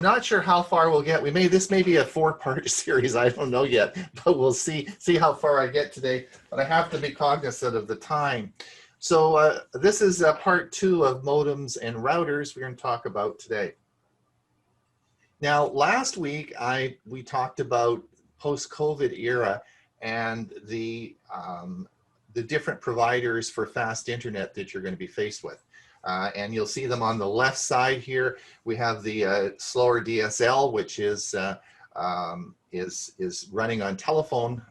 Not sure how far we'll get. This may be a 4-part series. I don't know yet, but we'll see how far I get today. But I have to be cognizant of the time. So this is part 2 of modems and routers we're going to talk about today. Now, last week we talked about post-COVID era and the different providers for fast internet that you're going to be faced with. And you'll see them on the left side here. We have the slower DSL, which is running on telephone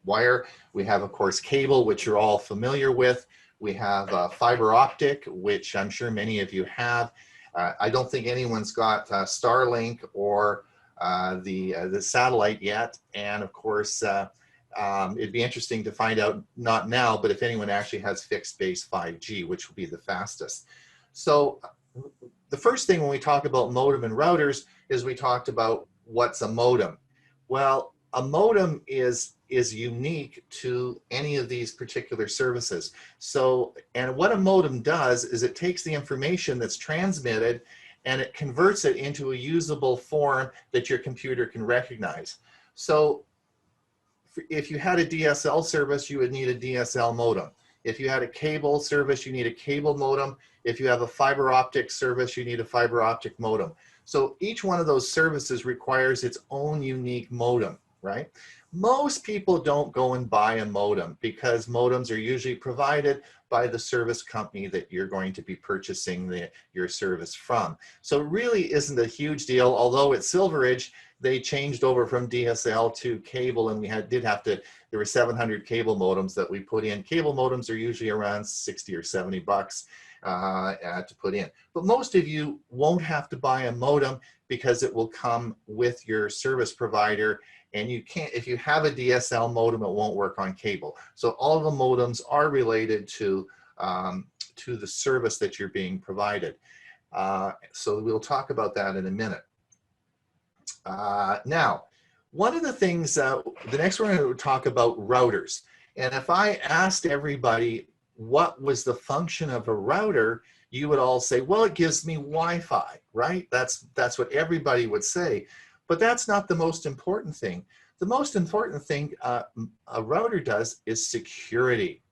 wire. We have, of course, cable, which you're all familiar with. We have fiber optic, which I'm sure many of you have. I don't think anyone's got Starlink or the satellite yet. And of course, it'd be interesting to find out, not now, but if anyone actually has fixed base 5G, which will be the fastest. So the first thing when we talk about modem and routers is we talked about what's a modem. Well, a modem is unique to any of these particular services. So, and what a modem does is it takes the information that's transmitted and it converts it into a usable form that your computer can recognize. So if you had a DSL service, you would need a DSL modem. If you had a cable service, you need a cable modem. If you have a fiber optic service, you need a fiber optic modem. So each one of those services requires its own unique modem, right? Most people don't go and buy a modem because modems are usually provided by the service company that you're going to be purchasing your service from. So it really isn't a huge deal, although at Silveridge, they changed over from DSL to cable, and there were 700 cable modems that we put in. Cable modems are usually around 60 or 70 bucks to put in. But most of you won't have to buy a modem because it will come with your service provider, and you can't, if you have a DSL modem, it won't work on cable. So all of the modems are related to the service that you're being provided. So we'll talk about that in a minute. Now, one of the things, the next we're going to talk about routers. And if I asked everybody what was the function of a router, you would all say, well, it gives me Wi-Fi, right? That's what everybody would say. But that's not the most important thing. The most important thing a router does is security.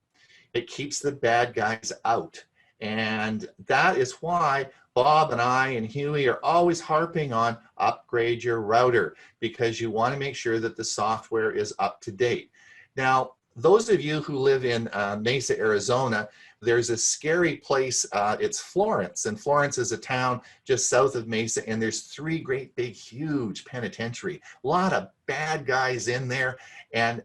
It keeps the bad guys out. And that is why Bob and I and Hewie are always harping on upgrade your router, because you want to make sure that the software is up to date. Now, those of you who live in Mesa, Arizona, there's a scary place, it's Florence, and Florence is a town just south of Mesa, and there's 3 great big huge penitentiary, a lot of bad guys in there. And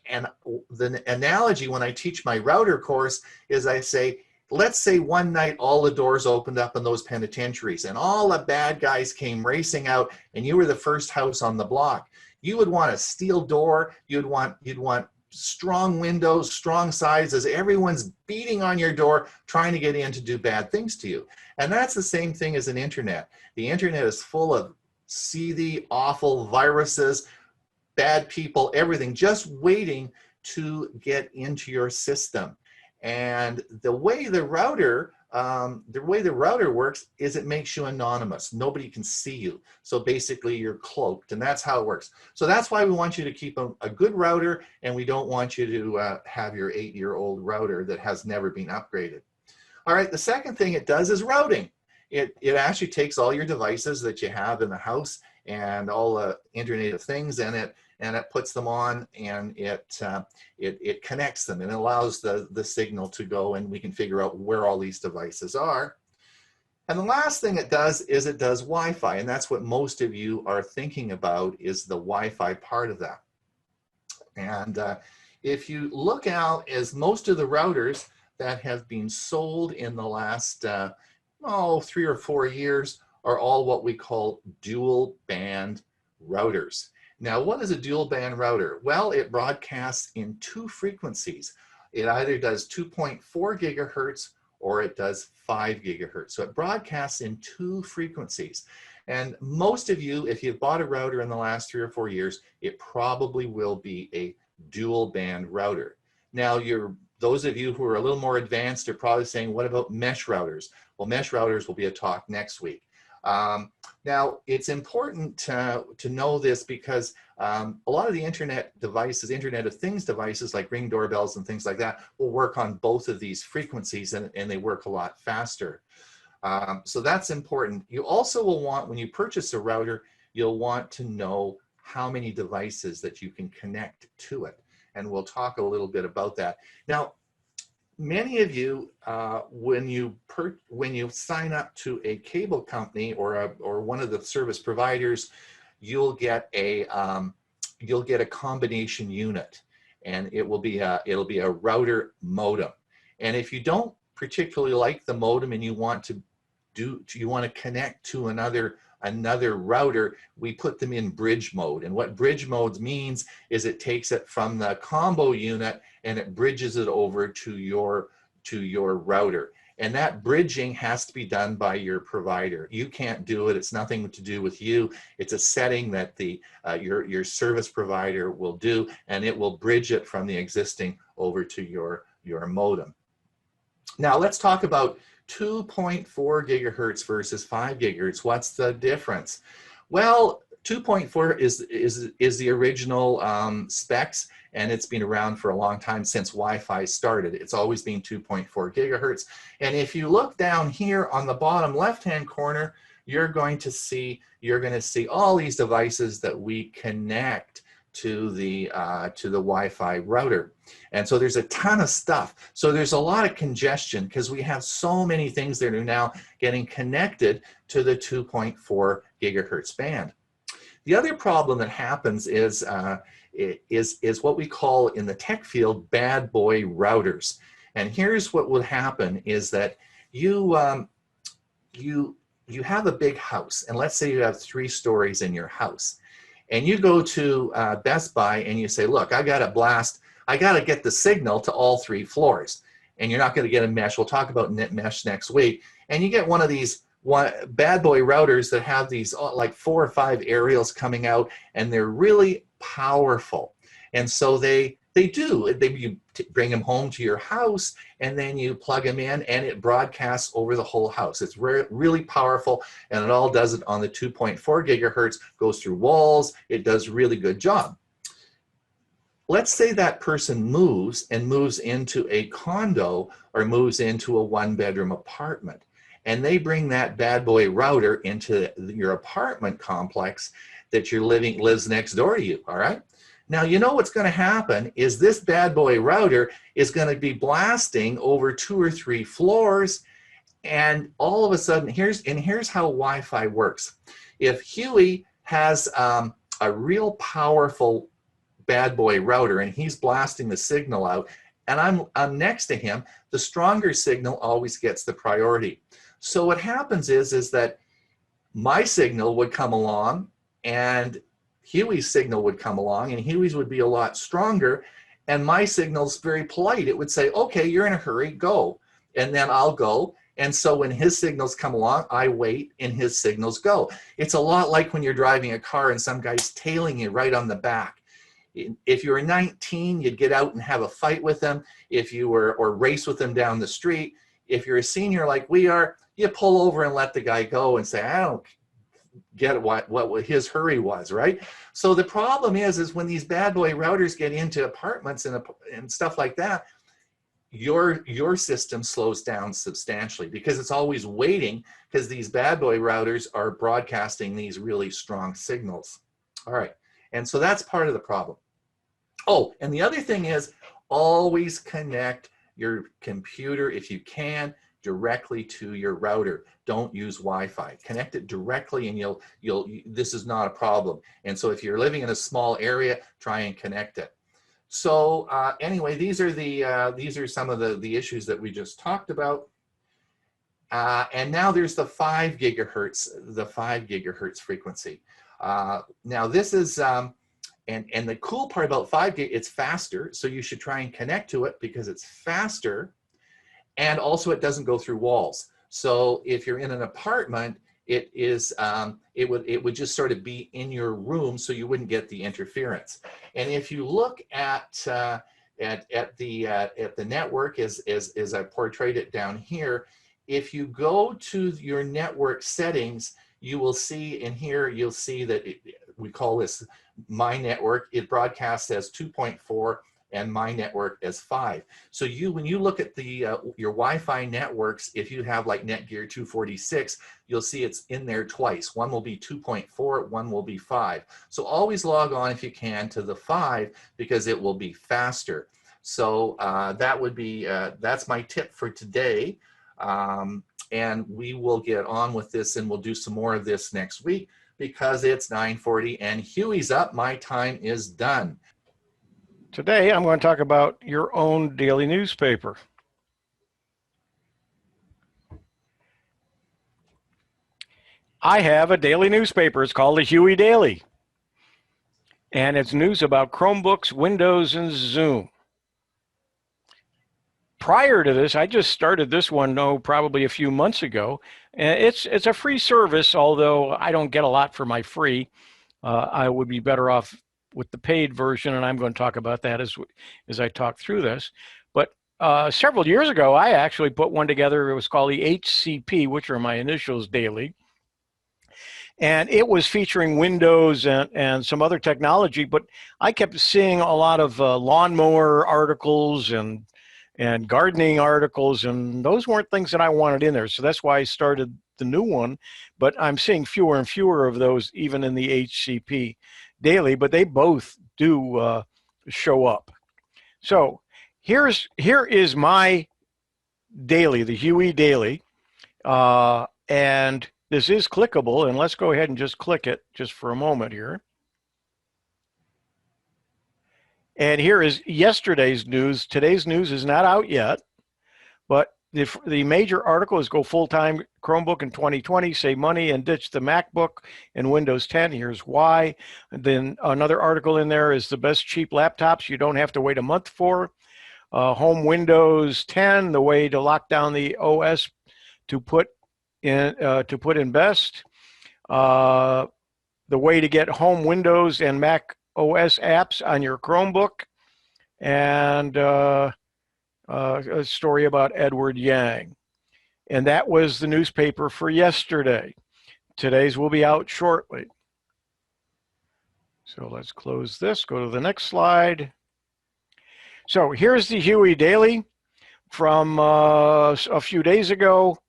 the analogy when I teach my router course is I say, let's say one night all the doors opened up in those penitentiaries and all the bad guys came racing out and you were the first house on the block. You would want a steel door, you'd want strong windows, strong sizes, everyone's beating on your door trying to get in to do bad things to you. And that's the same thing as an internet. The internet is full of seedy, awful viruses, bad people, everything, just waiting to get into your system. And the way the router works is it makes you anonymous. Nobody can see you. So basically you're cloaked, and that's how it works. So that's why we want you to keep a good router, and we don't want you to have your 8-year-old router that has never been upgraded. All right, the second thing it does is routing. It actually takes all your devices that you have in the house and all the Internet of Things in it, and it puts them on, and it connects them, and it allows the signal to go, and we can figure out where all these devices are. And the last thing it does is it does Wi-Fi, and that's what most of you are thinking about, is the Wi-Fi part of that. And if you look out, as most of the routers that have been sold in the last 3 or 4 years are all what we call dual band routers. Now, what is a dual band router? Well, it broadcasts in 2 frequencies. It either does 2.4 gigahertz or it does 5 gigahertz. So it broadcasts in 2 frequencies. And most of you, if you've bought a router in the last 3 or 4 years, it probably will be a dual band router. Now, those of you who are a little more advanced are probably saying, what about mesh routers? Well, mesh routers will be a talk next week. Now, it's important to know this because a lot of the internet devices, Internet of Things devices like Ring doorbells and things like that will work on both of these frequencies, and they work a lot faster. So that's important. You also will want, when you purchase a router, you'll want to know how many devices that you can connect to it. And we'll talk a little bit about that. Now, many of you, when you sign up to a cable company or one of the service providers, you'll get a combination unit, and it'll be a router modem. And if you don't particularly like the modem and you want to connect to another router, we put them in bridge mode. And what bridge mode means is it takes it from the combo unit and it bridges it over to your router. And that bridging has to be done by your provider. You can't do it. It's nothing to do with you. It's a setting that your service provider will do, and it will bridge it from the existing over to your modem. Now let's talk about 2.4 gigahertz versus 5 gigahertz. What's the difference? Well, 2.4 is the original specs, and it's been around for a long time, since Wi-Fi started. It's always been 2.4 gigahertz. And if you look down here on the bottom left-hand corner, you're going to see all these devices that we connect to the Wi-Fi router. And so there's a ton of stuff. So there's a lot of congestion because we have so many things that are now getting connected to the 2.4 gigahertz band. The other problem that happens is what we call in the tech field bad boy routers. And here's what will happen is that you have a big house, and let's say you have 3 stories in your house. And you go to Best Buy and you say, look, I got to get the signal to all 3 floors. And you're not going to get a mesh. We'll talk about mesh next week. And you get one of these bad boy routers that have these like 4 or 5 aerials coming out, and they're really powerful. And so you bring them home to your house, and then you plug them in, and it broadcasts over the whole house. It's really powerful, and it all does it on the 2.4 gigahertz, goes through walls. It does a really good job. Let's say that person moves into a condo or moves into a 1-bedroom apartment, and they bring that bad boy router into your apartment complex that lives next door to you, all right? Now, you know what's going to happen is this bad boy router is going to be blasting over 2 or 3 floors, and all of a sudden, here's how Wi-Fi works. If Hewie has a real powerful bad boy router and he's blasting the signal out, and I'm next to him, the stronger signal always gets the priority. So what happens is that my signal would come along, and Hewie's signal would come along, and Hewie's would be a lot stronger, and my signal's very polite. It would say, okay, you're in a hurry, go. And then I'll go. And so when his signals come along, I wait and his signals go. It's a lot like when you're driving a car and some guy's tailing you right on the back. If you were 19, you'd get out and have a fight with them. Or race with them down the street. If you're a senior like we are, you pull over and let the guy go and say, I don't get what his hurry was, right? So the problem is when these bad boy routers get into apartments and stuff like that, your system slows down substantially because it's always waiting, because these bad boy routers are broadcasting these really strong signals. All right, and so that's part of the problem. Oh, and the other thing is always connect your computer, if you can, directly to your router. Don't use Wi-Fi. Connect it directly, and this is not a problem. And so if you're living in a small area, try and connect it. So anyway, these are some of the issues that we just talked about. And now there's the 5 gigahertz frequency. Now this is and the cool part about 5 gig, it's faster. So you should try and connect to it because it's faster. And also it doesn't go through walls. So if you're in an apartment, it would just sort of be in your room, so you wouldn't get the interference. And if you look at the network as I portrayed it down here, if you go to your network settings, you will see in here, you'll see that we call this my network. It broadcasts as 2.4 and my network as 5. So when you look at the your Wi-Fi networks, if you have like Netgear 246, you'll see it's in there twice. One will be 2.4, one will be 5. So always log on if you can to the 5 because it will be faster. So that would be that's my tip for today. And we will get on with this, and we'll do some more of this next week because it's 9:40 and Hewie's up. My time is done. Today, I'm going to talk about your own daily newspaper. I have a daily newspaper. It's called the Hewie Daily. And it's news about Chromebooks, Windows, and Zoom. Prior to this, I just started this one, probably a few months ago. And it's a free service, although I don't get a lot for my free. I would be better off with the paid version, and I'm going to talk about that as I talk through this. But several years ago, I actually put one together. It was called the HCP, which are my initials daily. And it was featuring Windows and some other technology, but I kept seeing a lot of lawnmower articles and gardening articles, and those weren't things that I wanted in there. So that's why I started the new one, but I'm seeing fewer and fewer of those even in the HCP daily, but they both do show up. So here is my daily, the Hewie Daily, and this is clickable, and let's go ahead and just click it just for a moment here. And here is yesterday's news. Today's news is not out yet, but the major article is go full-time Chromebook in 2020, save money and ditch the MacBook and Windows 10. Here's why. And then another article in there is the best cheap laptops you don't have to wait a month for. Home Windows 10, the way to lock down the OS to put in best. The way to get home Windows and Mac OS apps on your Chromebook, and a story about Edward Yang. And that was the newspaper for yesterday. Today's will be out shortly. So let's close this, go to the next slide. So here's the Hewie Daily from a few days ago.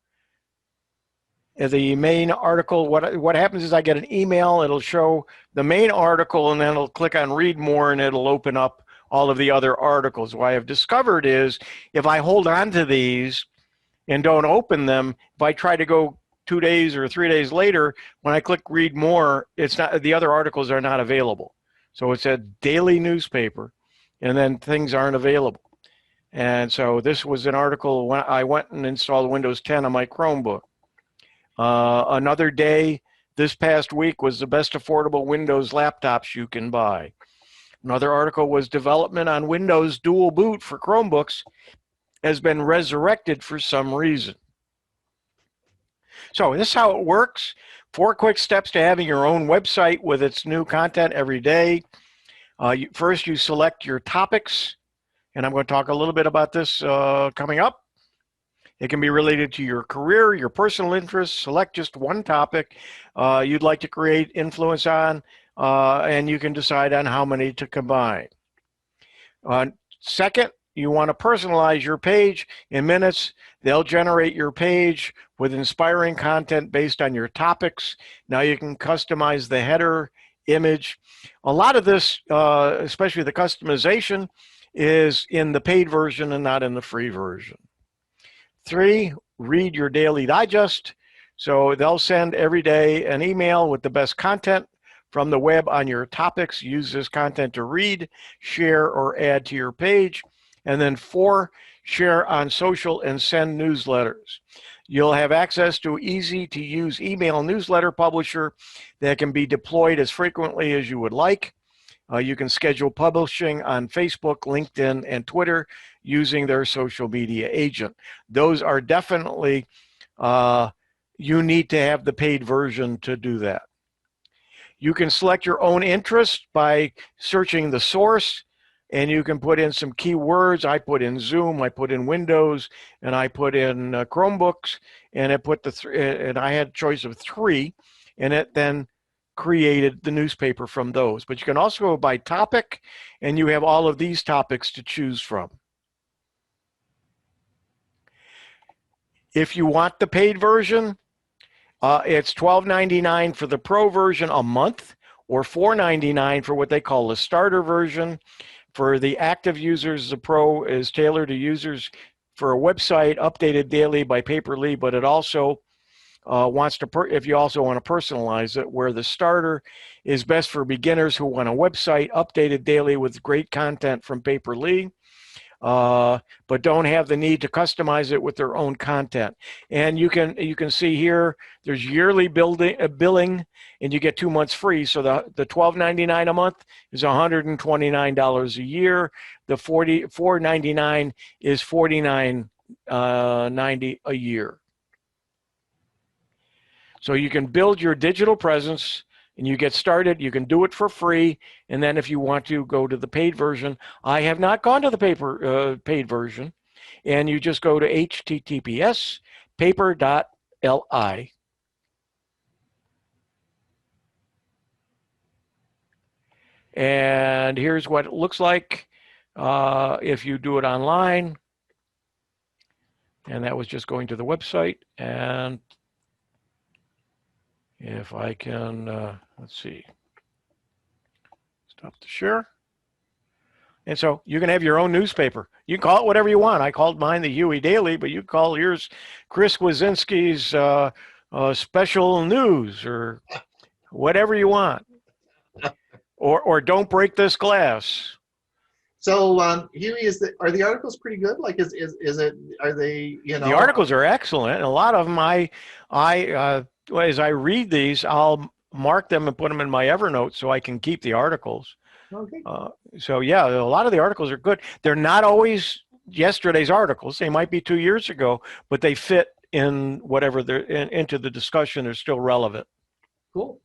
The main article, what happens is I get an email, it'll show the main article, and then it'll click on read more, and it'll open up all of the other articles. What I've discovered is if I hold on to these and don't open them, if I try to go 2 days or 3 days later, when I click read more, it's not, the other articles are not available. So it's a daily newspaper, and then things aren't available. And so this was an article when I went and installed Windows 10 on my Chromebook. Another day this past week was the best affordable Windows laptops you can buy. Another article was development on Windows dual boot for Chromebooks has been resurrected for some reason. So this is how it works. 4 quick steps to having your own website with its new content every day. First, you select your topics, and I'm going to talk a little bit about this coming up. It can be related to your career, your personal interests. Select just one topic you'd like to create influence on, and you can decide on how many to combine. Second, you want to personalize your page. In minutes, they'll generate your page with inspiring content based on your topics. Now you can customize the header, image. A lot of this, especially the customization, is in the paid version and not in the free version. 3, read your daily digest. So they'll send every day an email with the best content from the web on your topics. Use this content to read, share, or add to your page. And then 4, share on social and send newsletters. You'll have access to easy-to-use email newsletter publisher that can be deployed as frequently as you would like. You can schedule publishing on Facebook, LinkedIn, and Twitter using their social media agent. Those are definitely, you need to have the paid version to do that. You can select your own interest by searching the source, and you can put in some keywords. I put in Zoom, I put in Windows, and I put in Chromebooks, and I had a choice of 3. and it then created the newspaper from those. But you can also go by topic, and you have all of these topics to choose from. If you want the paid version, it's $12.99 for the pro version a month, or $4.99 for what they call the starter version. For the active users, the pro is tailored to users for a website updated daily by Paper.li, but it also wants to, if you also want to personalize it, where the starter is best for beginners who want a website updated daily with great content from Paper.li, but don't have the need to customize it with their own content. And you can see here, there's yearly billing, and you get 2 months free. So the $12.99 a month is $129 a year. The $44.99 is $49.90 a year. So you can build your digital presence, and you get started. You can do it for free, and then if you want to go to the paid version, I have not gone to the paid version, and you just go to https://paper.li. And here's what it looks like if you do it online. And that was just going to the website. And if I can, let's see, stop the share. And so you can have your own newspaper. You can call it whatever you want. I called mine the Hewie Daily, but you can call yours Chris Wazinski's Special News, or whatever you want. Or don't break this glass. So, Hewie, are the articles pretty good? Like, are they, you know? The articles are excellent. And a lot of them, as I read these, I'll mark them and put them in my Evernote so I can keep the articles. Okay. So yeah, a lot of the articles are good. They're not always yesterday's articles. They might be 2 years ago, but they fit in whatever they're into the discussion. They're still relevant. Cool.